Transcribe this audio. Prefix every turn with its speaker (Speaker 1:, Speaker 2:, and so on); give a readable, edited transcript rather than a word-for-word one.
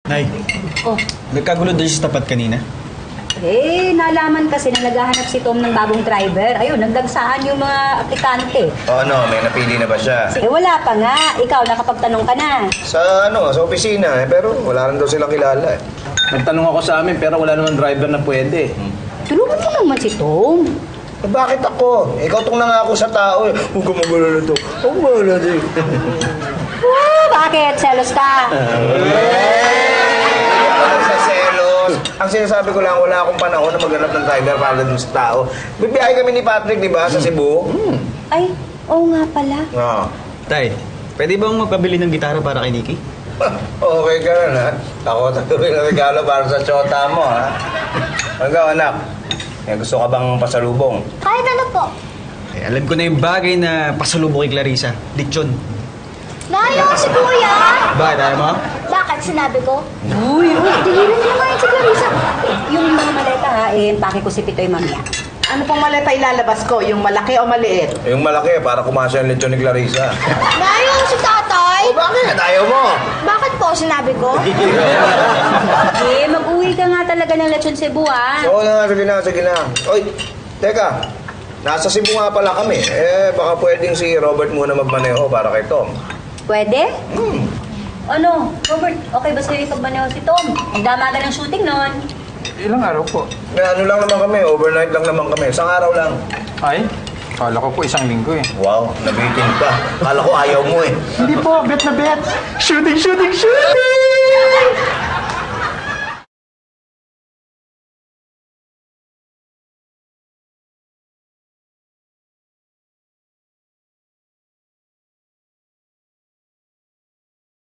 Speaker 1: Nay,
Speaker 2: Oh,
Speaker 1: nagkagulo din sa tapat kanina.
Speaker 2: nalaman kasi na naghahanap si Tom ng bagong driver. Ayun, nagdagsaan yung mga aplikante.
Speaker 3: O ano, may napili na ba siya?
Speaker 2: Wala pa nga. Ikaw, nakapagtanong ka na.
Speaker 3: Sa opisina pero wala rin daw silang kilala eh.
Speaker 4: Nagtanong ako sa amin pero wala naman driver na pwede.
Speaker 2: Tulungan mo naman si Tom.
Speaker 3: Bakit ako? Ikaw tong nangako sa tao eh. Huwag ka magulo na to. Huwag mo na din.
Speaker 2: Bakit? Selos ka?
Speaker 3: Sa selos. Ang sinasabi ko lang, wala akong panahon na maghanap ng driver para dun sa tao. Bibiyahe kami ni Patrick, di ba, sa Cebu?
Speaker 2: Ay, oo nga pala.
Speaker 3: Oo.
Speaker 1: Tay, pwede bang magpabili ng gitara para kay Nikki?
Speaker 3: Okay ka rin, ha? Ako tatuloy na regalo para sa tsota mo, ha? Hanggang anak, gusto ka bang pasalubong?
Speaker 5: Kahit ano po.
Speaker 1: Eh, alam ko na yung bagay na pasalubong kay Clarissa. Lechon.
Speaker 5: Nayo si Kuya!
Speaker 1: Bakit, ayaw mo?
Speaker 5: Bakit sinabi ko?
Speaker 2: Uy, tigilan niyo naman si Clarissa. Yung mga maleta ha, pake ko si Pitoy mamaya.
Speaker 6: Ano pong maleta ilalabas ko? Yung malaki o maliit?
Speaker 3: Yung malaki, para kumasya yung lechon ni Clarissa.
Speaker 5: Nayo si tatay!
Speaker 3: O bakit? Ayaw mo?
Speaker 5: Bakit po sinabi ko?
Speaker 2: Mag-uwi ka nga talaga ng Lechon Cebu ha.
Speaker 3: Oo na, sige na. Oy, teka. Nasa Cebu nga pala kami. Baka pwedeng si Robert muna magmaneho para kay Tom.
Speaker 2: Pwede? Ano, Robert, okay ba sa'yo ipagmaneho si Tom? Magdamaga ng shooting nun.
Speaker 4: Ilang araw po?
Speaker 3: Ano lang naman kami, overnight lang naman kami. Isang araw lang.
Speaker 4: Ay, kala ko po isang linggo eh.
Speaker 3: Wow, nabitin ka. Kala ko ayaw mo eh.
Speaker 4: Hindi po, bet na bet. Shooting!